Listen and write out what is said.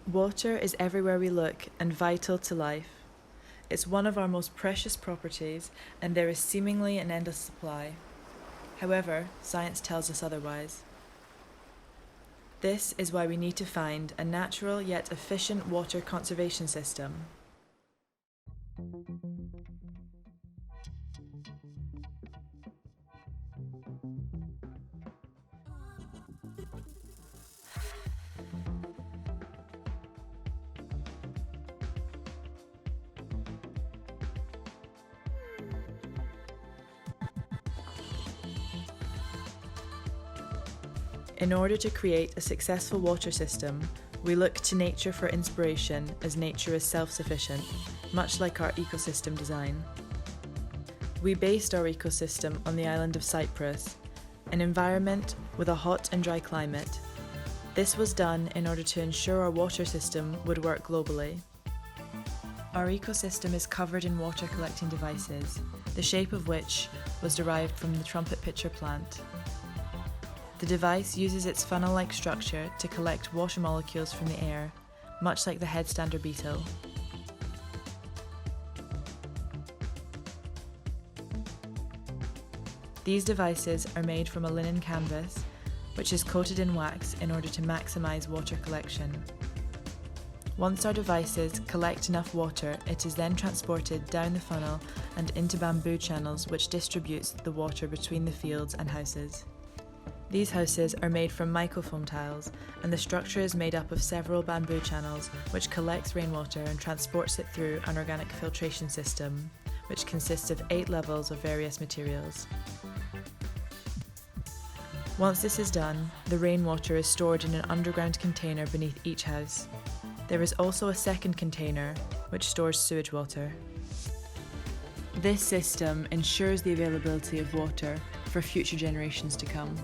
Water is everywhere we look and vital to life. It's one of our most precious properties, and there is seemingly an endless supply. However, science tells us otherwise. This is why we need to find a natural yet efficient water conservation system. In order to create a successful water system, we look to nature for inspiration, as nature is self-sufficient, much like our ecosystem design. We based our ecosystem on the island of Cyprus, an environment with a hot and dry climate. This was done in order to ensure our water system would work globally. Our ecosystem is covered in water collecting devices, the shape of which was derived from the trumpet pitcher plant. The device uses its funnel-like structure to collect water molecules from the air, much like the headstander beetle. These devices are made from a linen canvas, which is coated in wax in order to maximize water collection. Once our devices collect enough water, it is then transported down the funnel and into bamboo channels, which distributes the water between the fields and houses. These houses are made from microfoam tiles, and the structure is made up of several bamboo channels, which collects rainwater and transports it through an organic filtration system, which consists of 8 levels of various materials. Once this is done, the rainwater is stored in an underground container beneath each house. There is also a second container, which stores sewage water. This system ensures the availability of water for future generations to come.